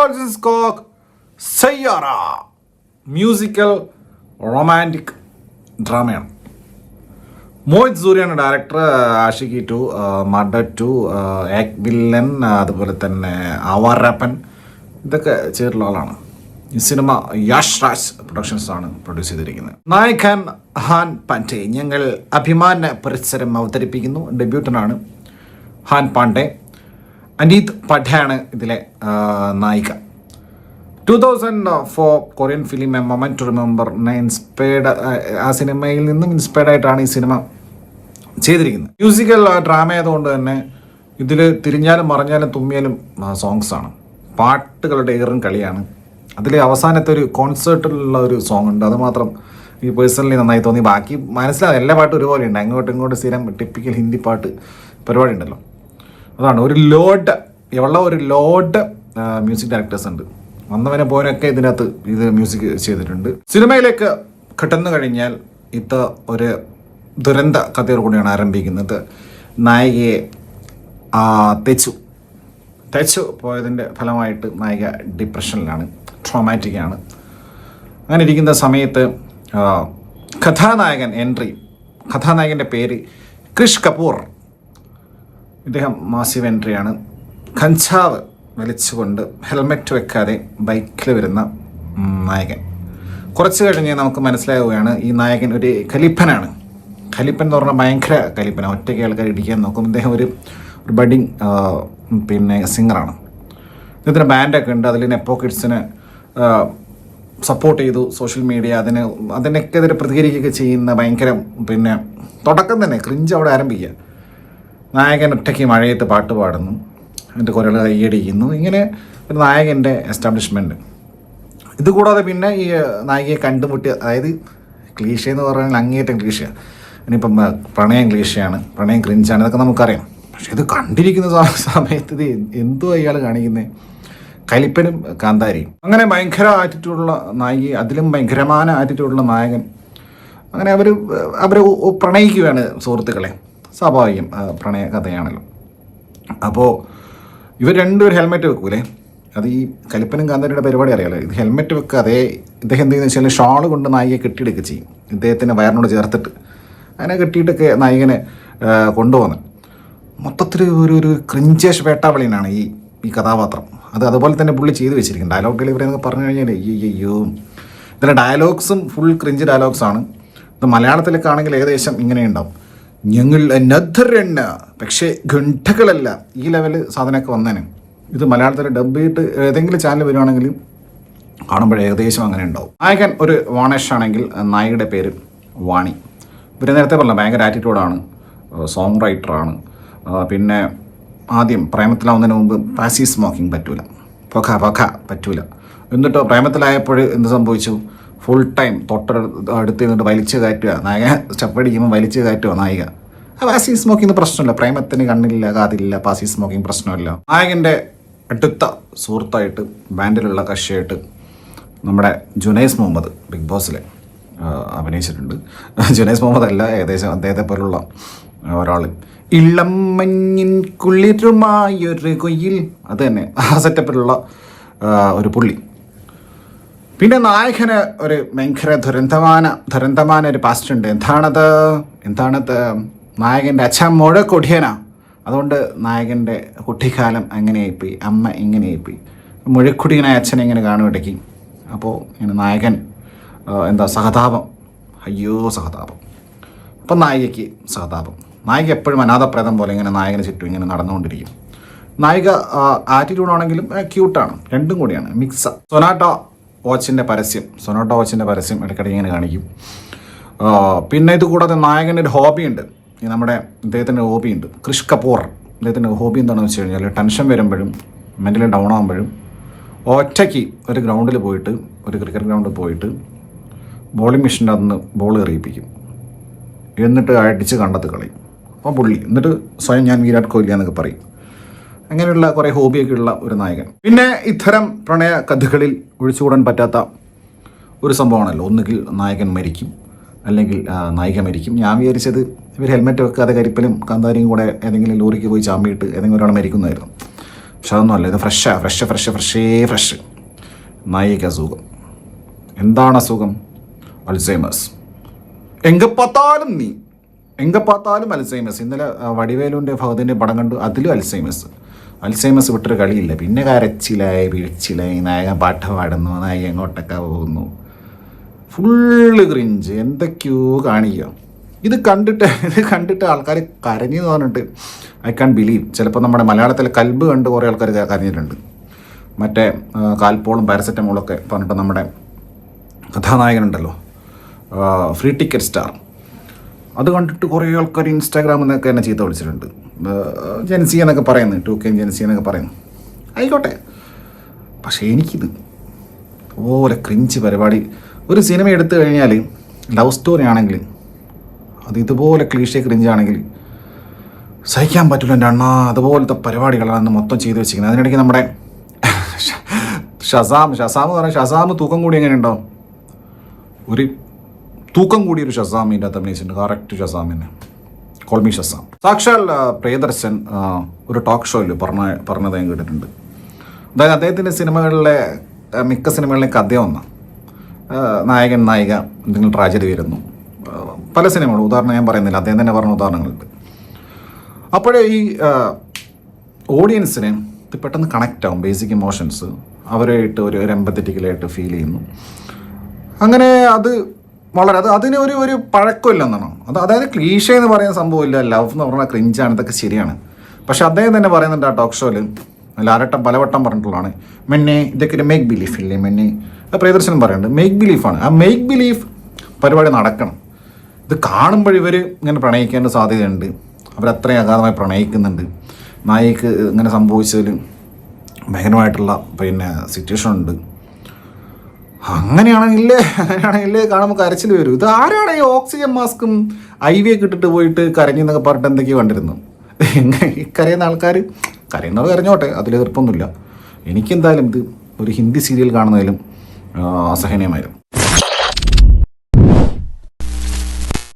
Coke Saiyaara musical romantic ഡ്രാമയാണ്. മോഹിത് സൂര്യയാണ് director. Aashiqui 2, Murder 2, Ek Villain, അതുപോലെ തന്നെ ആവാറപ്പൻ, ഇതൊക്കെ ചേർന്ന ആളാണ്. ഈ സിനിമ യാഷ് രാജ് പ്രൊഡക്ഷൻസ് ആണ് പ്രൊഡ്യൂസ് ചെയ്തിരിക്കുന്നത്. നായകൻ ഹാൻ പാണ്ഡെ ഞങ്ങൾ അഭിമാന പരിസരം അവതരിപ്പിക്കുന്നു. ഡെബ്യൂട്ടനാണ് ഹാൻ പാണ്ഡെ. അനീത് പഠയാണ് ഇതിലെ നായിക. 2004 Korean film a moment to remember inspired, ആ സിനിമയിൽ നിന്നും ഇൻസ്പയർഡ് ആയിട്ടാണ് ഈ സിനിമ ചെയ്തിരിക്കുന്നത്. മ്യൂസിക്കൽ ഡ്രാമ ആയതുകൊണ്ട് തന്നെ ഇതിൽ തിരിഞ്ഞാലും മറിഞ്ഞാലും തുമ്മിയാലും സോങ്സാണ്. പാട്ടുകളുടെ ഏറും കളിയാണ്. അതിൽ അവസാനത്തെ ഒരു കോൺസേർട്ടിലുള്ള ഒരു സോങ് ഉണ്ട്, അത് മാത്രം ഈ പേഴ്സണലി നന്നായി തോന്നി. ബാക്കി മനസ്സിലാവും, എല്ലാ പാട്ടും ഒരുപോലെ ഉണ്ട്. അങ്ങോട്ടും ഇങ്ങോട്ടും സ്ഥിരം ടിപ്പിക്കൽ ഹിന്ദി പാട്ട് പരിപാടി ഉണ്ടല്ലോ, അതാണ്. ഒരു ലോഡ് മ്യൂസിക് ഡയറക്ടേഴ്സ് ഉണ്ട്. വന്നവനെ പോയനൊക്കെ ഇതിനകത്ത് ഇത് മ്യൂസിക് ചെയ്തിട്ടുണ്ട്. സിനിമയിലേക്ക് കിട്ടുന്നു കഴിഞ്ഞാൽ ഇത് ഒരു ദുരന്ത കഥയോട് കൂടിയാണ് ആരംഭിക്കുന്നത്. നായികയെ തെച്ചു പോയതിൻ്റെ ഫലമായിട്ട് നായിക ഡിപ്രഷനിലാണ്, ട്രോമാറ്റിക്കാണ്. അങ്ങനെ ഇരിക്കുന്ന സമയത്ത് കഥാനായകൻ്റെ പേര് ക്രിഷ് കപൂർ. ഇദ്ദേഹം മാസീവ് എൻട്രിയാണ്. കഞ്ചാവ് വലിച്ചുകൊണ്ട് ഹെൽമെറ്റ് വെക്കാതെ ബൈക്കിൽ വരുന്ന നായകൻ. കുറച്ച് കഴിഞ്ഞ് നമുക്ക് മനസ്സിലാവുകയാണ് ഈ നായകൻ ഒരു കലിപ്പനാണ്. കലിപ്പൻ എന്ന് പറഞ്ഞാൽ ഭയങ്കര കലിപ്പന. ഒറ്റയ്ക്ക് ആൾക്കാർ ഇടിക്കാൻ നോക്കും. ഇദ്ദേഹം ഒരു ബഡിങ് സിംഗറാണ്. ഇദ്ദേഹത്തിന് ബാൻഡൊക്കെ ഉണ്ട്. അതിൽ നെപ്പോ കിഡ്സിന് സപ്പോർട്ട് ചെയ്തു. സോഷ്യൽ മീഡിയ അതിനൊക്കെതിരെ പ്രതികരിക്കുകയൊക്കെ ചെയ്യുന്ന ഭയങ്കര തുടക്കം തന്നെ ക്രിഞ്ച് അവിടെ ആരംഭിക്കുക. നായകൻ ഒറ്റയ്ക്ക് മഴയത്ത് പാട്ട് പാടുന്നു, എന്നിട്ട് കുറേ കൈയടിക്കുന്നു. ഇങ്ങനെ ഒരു നായകൻ്റെ എസ്റ്റാബ്ലിഷ്മെൻറ്റ്. ഇതുകൂടാതെ പിന്നെ ഈ നായികയെ കണ്ടുമുട്ടിയ, അതായത് ക്ലീഷ എന്ന് പറഞ്ഞാൽ അങ്ങേയറ്റം ക്ലീഷയാണ്. ഇനിയിപ്പം പ്രണയം ക്ലീഷയാണ്, പ്രണയം ക്രിഞ്ചാണ്, ഇതൊക്കെ നമുക്കറിയാം. പക്ഷെ ഇത് കണ്ടിരിക്കുന്ന സമയത്ത് ഇത് എന്തോ അയാൾ കാണിക്കുന്നത്, കലിപ്പനും കാന്താരിയും. അങ്ങനെ ഭയങ്കര ആറ്റിറ്റ്യൂഡുള്ള നായിക, അതിലും ഭയങ്കരമായ ആറ്റിറ്റ്യൂഡുള്ള നായകൻ. അങ്ങനെ അവർ പ്രണയിക്കുകയാണ് സുഹൃത്തുക്കളെ. സ്വാഭാവികം, പ്രണയ കഥയാണല്ലോ. അപ്പോൾ ഇവർ രണ്ടുപേരും ഹെൽമെറ്റ് വെക്കൂലേ. അത് ഈ കലിപ്പനും കാന്താരിയുടെ പരിപാടി അറിയാമല്ലോ. ഇത് ഹെൽമെറ്റ് വെക്കാതെ ഇദ്ദേഹം എന്ത് ചെയ്യുന്നത് വെച്ചാൽ ഷാള് കൊണ്ട് നായികയെ കെട്ടിയെടുക്കുക ചെയ്യും. ഇദ്ദേഹത്തിൻ്റെ വയറിനോട് ചേർത്തിട്ട് അങ്ങനെ കെട്ടിയിട്ടൊക്കെ നായകനെ കൊണ്ടുപോകുന്നത്. മൊത്തത്തിൽ ഒരു ക്രിഞ്ചേഷ് വേട്ടാവളിനാണ് ഈ കഥാപാത്രം. അതുപോലെ തന്നെ പുള്ളി ചെയ്ത് വെച്ചിരിക്കും. ഡയലോഗ് ഡെലിവറി എന്നൊക്കെ പറഞ്ഞു കഴിഞ്ഞാൽ അയ്യോ, ഇതിലെ ഡയലോഗ്സും ഫുൾ ക്രിഞ്ച് ഡയലോഗ്സാണ്. ഇത് മലയാളത്തിലൊക്കെ ആണെങ്കിൽ ഏകദേശം ഇങ്ങനെ ഉണ്ടാവും. ഞങ്ങൾ നദ്ദരെണ്ണ, പക്ഷേ ഗണ്ഠകളല്ല, ഈ ലെവല് സാധനമൊക്കെ വന്നേനെ. ഇത് മലയാളത്തിൽ ഡബ് ചെയ്തിട്ട് ഏതെങ്കിലും ചാനൽ വരുവാണെങ്കിൽ കാണുമ്പോൾ ഏകദേശം അങ്ങനെ ഉണ്ടാവും. നായകൻ ഒരു വാണേഷ് ആണെങ്കിൽ നായികയുടെ പേര് വാണി. ഇവർ നേരത്തെ പറഞ്ഞ ഭയങ്കര ആറ്റിറ്റ്യൂഡാണ്, സോങ് റൈറ്ററാണ്. പിന്നെ ആദ്യം പ്രേമത്തിലാവുന്നതിന് മുമ്പ് പാസീവ് സ്മോക്കിംഗ് പറ്റൂല, പൊഖ പറ്റൂല. എന്നിട്ട് പ്രേമത്തിലായപ്പോൾ എന്ത് സംഭവിച്ചു? ഫുൾ ടൈം അടുത്ത് നിന്നിട്ട് വലിച്ചു കയറ്റുക. നായകൻ സ്റ്റെപ്പ് അടിക്കുമ്പോൾ വലിച്ചു കയറ്റുക നായിക. പാസീവ് സ്മോക്കിംഗ് പ്രശ്നമില്ല, പ്രേമത്തിന് കണ്ണില്ല കാതില്ല, പാസീവ് സ്മോക്കിംഗ് പ്രശ്നമില്ല. നായകൻ്റെ അടുത്ത സുഹൃത്തായിട്ട് ബാൻഡിലുള്ള കക്ഷിയായിട്ട് നമ്മുടെ ജുനൈസ് മുഹമ്മദ് ബിഗ് ബോസിലെ അഭിനയിച്ചിട്ടുണ്ട്. ജുനൈസ് മുഹമ്മദ് അല്ല, ഏകദേശം അദ്ദേഹത്തെ പോലുള്ള ഒരാൾ. ഇളം മഞ്ഞിൻ കുളിരുമായൊരു കൊയിൽ, അത് തന്നെ ആ സെറ്റപ്പിലുള്ള ഒരു പുള്ളി. പിന്നെ നായകന് ഒരു ഭയങ്കര ദുരന്തമാന ഒരു പാസ്റ്റ് ഉണ്ട്. എന്താണത്? നായകൻ്റെ അച്ഛൻ മുഴ കൊടിയനാ. അതുകൊണ്ട് നായകൻ്റെ കുട്ടിക്കാലം അങ്ങനെയായിപ്പോയി, അമ്മ ഇങ്ങനെയായിപ്പോയി. മുഴക്കുടിയനായ അച്ഛനെ ഇങ്ങനെ കാണും ഇടയ്ക്ക്. അപ്പോൾ ഇങ്ങനെ നായകൻ സഹതാപം, സഹതാപം. അപ്പം നായികയ്ക്ക് സഹതാപം. നായിക എപ്പോഴും അനാഥപ്രേതം പോലെ ഇങ്ങനെ നായകന് ചുറ്റും ഇങ്ങനെ നടന്നുകൊണ്ടിരിക്കും. നായിക ആറ്റിറ്റ്യൂഡാണെങ്കിലും ക്യൂട്ടാണ്, രണ്ടും കൂടിയാണ് മിക്സ്. സൊനാട്ട വാച്ചിൻ്റെ പരസ്യം ഇടയ്ക്കിടയ്ക്ക് ഇങ്ങനെ കാണിക്കും. പിന്നെ ഇത് കൂടാതെ നായകൻ്റെ ഒരു ഹോബിയുണ്ട്. ഇദ്ദേഹത്തിൻ്റെ ഹോബിയുണ്ട്. ക്രിഷ് കപൂർ ഇദ്ദേഹത്തിൻ്റെ ഹോബി എന്താണെന്ന് വെച്ച് കഴിഞ്ഞാൽ ടെൻഷൻ വരുമ്പോഴും മെൻ്റലി ഡൗൺ ആകുമ്പോഴും ഒറ്റയ്ക്ക് ഒരു ഗ്രൗണ്ടിൽ പോയിട്ട്, ഒരു ക്രിക്കറ്റ് ഗ്രൗണ്ടിൽ പോയിട്ട് ബോളിംഗ് മെഷീൻ്റെ അന്ന് ബോൾ എറിയിപ്പിക്കും. എന്നിട്ട് അടിച്ച് കണ്ടെത്തി കളയും. അപ്പോൾ പുള്ളി എന്നിട്ട് സ്വയം ഞാൻ വിരാട് കോഹ്ലി എന്നൊക്കെ പറയും. അങ്ങനെയുള്ള കുറേ ഹോബിയൊക്കെ ഉള്ള ഒരു നായകൻ. പിന്നെ ഇത്തരം പ്രണയ കഥകളിൽ ഒഴിച്ചുകൂടാൻ പറ്റാത്ത ഒരു സംഭവമാണല്ലോ, ഒന്നുകിൽ നായകൻ മരിക്കും അല്ലെങ്കിൽ നായിക മരിക്കും. ഞാൻ വിചാരിച്ചത് ഇവർ ഹെൽമെറ്റ് വെക്കാതെ കരിപ്പനും കാന്താരിയും കൂടെ ഏതെങ്കിലും ലോറിക്ക് പോയി ചാമ്പിയിട്ട് ഏതെങ്കിലും ഒരാൾ മരിക്കുന്നതായിരുന്നു. പക്ഷെ അതൊന്നുമല്ല, ഇത് ഫ്രഷ് നായിക അസുഖം. എന്താണ് അസുഖം? അൽസൈമേഴ്സ്. എങ്കപ്പാത്താലും അൽസൈമേഴ്സ്. ഇന്നലെ വടിവേലുവിൻ്റെ ഫഹദിൻ്റെ പടം കണ്ടു, അതിലും അൽസൈമേഴ്സ് വിട്ടൊരു കളിയില്ല. പിന്നെ കരച്ചിലായി വീഴ്ചയിലായി, നായകൻ പാട്ട് പാടുന്നു, നായകൻ എങ്ങോട്ടൊക്കെ പോകുന്നു, ഫുള്ള് ക്രിഞ്ച്, എന്തൊക്കെയോ കാണിക്കുക. ഇത് കണ്ടിട്ട് ആൾക്കാർ കരഞ്ഞെന്ന് പറഞ്ഞിട്ട് ഐ കാൻ ബിലീവ്. ചിലപ്പോൾ നമ്മുടെ മലയാളത്തിലെ കൽബ് കണ്ട് കുറേ ആൾക്കാർ കരഞ്ഞിട്ടുണ്ട്. മറ്റേ കാൽപോളും പാരസെറ്റമോളൊക്കെ പറഞ്ഞിട്ട് നമ്മുടെ കഥാനായകനുണ്ടല്ലോ, ഫ്രീ ടിക്കറ്റ് സ്റ്റാർ, അത് കണ്ടിട്ട് കുറേ ആൾക്കാർ ഇൻസ്റ്റാഗ്രാമിൽ നിന്നൊക്കെ എന്നെ ചീത്ത വിളിച്ചിട്ടുണ്ട്. ജെൻസി എന്നൊക്കെ പറയുന്നു, 2K ജെൻസി എന്നൊക്കെ പറയുന്നു. ആയിക്കോട്ടെ, പക്ഷേ എനിക്കിത് അതുപോലെ ക്രിഞ്ച് പരിപാടി. ഒരു സിനിമ എടുത്തു കഴിഞ്ഞാൽ ലവ് സ്റ്റോറി ആണെങ്കിൽ അത് ഇതുപോലെ ക്ലീഷേ ക്രിഞ്ചാണെങ്കിൽ സഹിക്കാൻ പറ്റില്ല എൻ്റെ അണ്ണാ. അതുപോലത്തെ പരിപാടികളാണ് മൊത്തം ചെയ്തു വെച്ചിരിക്കുന്നത്. അതിനിടയ്ക്ക് നമ്മുടെ ഷസാം എന്ന് പറഞ്ഞാൽ ഷസാം തൂക്കം കൂടി എങ്ങനെ ഉണ്ടാവും? ഒരു തൂക്കം കൂടിയൊരു ഷസാം ഇതിൻ്റെ അകത്ത് അഭിനയിച്ചിട്ടുണ്ട്. Correct ഷസാമിന് കോൾമി Shazam. സാക്ഷാൽ പ്രിയദർശൻ ഒരു ടോക്ക് ഷോയിൽ പറഞ്ഞത് ഞാൻ കേട്ടിട്ടുണ്ട്. അതായത് അദ്ദേഹത്തിൻ്റെ സിനിമകളിലെ മിക്ക സിനിമകളിലെ കഥ ഒന്നാണ്, നായകൻ നായിക എന്തെങ്കിലും ട്രാജഡി വരുന്നു. പല സിനിമകളും ഉദാഹരണം ഞാൻ പറയുന്നില്ല, അദ്ദേഹം തന്നെ പറഞ്ഞ ഉദാഹരണങ്ങളുണ്ട്. അപ്പോഴേ ഈ ഓഡിയൻസിന് ഇത് പെട്ടെന്ന് കണക്റ്റ് ആവും, ബേസിക് ഇമോഷൻസ് അവരായിട്ട് ഒരു എമ്പത്തറ്റിക്കലായിട്ട് ഫീൽ ചെയ്യുന്നു. അങ്ങനെ അത് വളരെ അതിന് ഒരു പഴക്കമില്ലെന്നാണ്. അതായത് ക്ലീഷ എന്ന് പറയുന്ന സംഭവമില്ല, ലവ് എന്ന് പറഞ്ഞാൽ ക്രിഞ്ചാണ്, ഇതൊക്കെ ശരിയാണ്. പക്ഷെ അദ്ദേഹം തന്നെ പറയുന്നുണ്ട് ആ ടോക്ക് ഷോയിൽ, പലവട്ടം പറഞ്ഞിട്ടുള്ളതാണ്, മെന്നെ ഇതൊക്കെ ഒരു മേക്ക് ബിലീഫ് ഇല്ലേ മെന്നെ. പ്രിയദർശനം പറയുന്നുണ്ട് മേക്ക് ബിലീഫാണ്. ആ മേക്ക് ബിലീഫ് പരിപാടി നടക്കണം. ഇത് കാണുമ്പോൾ ഇവർ ഇങ്ങനെ പ്രണയിക്കേണ്ട സാധ്യതയുണ്ട്, അവരത്രയും അഗാധമായി പ്രണയിക്കുന്നുണ്ട്. നായിക്ക് ഇങ്ങനെ സംഭവിച്ചതിൽ ഭയങ്കരമായിട്ടുള്ള സിറ്റുവേഷൻ ഉണ്ട്. അങ്ങനെയാണെങ്കിൽ കാണുമ്പോൾ കരച്ചിൽ വരും. ഇത് ആരാണ് ഈ ഓക്സിജൻ മാസ്കും IV ഒക്കെ ഇട്ടിട്ട് പോയിട്ട് കരഞ്ഞെന്നൊക്കെ പറഞ്ഞിട്ട് എന്തൊക്കെയോ കണ്ടിരുന്നു. ഈ കരയുന്ന ആൾക്കാർ കരയുന്നവർ കരഞ്ഞോട്ടെ, അതിൽ എതിർപ്പൊന്നുമില്ല. എനിക്കെന്തായാലും ഇത് ഒരു ഹിന്ദി സീരിയൽ കാണുന്നതിലും അസഹനീയമായിരുന്നു.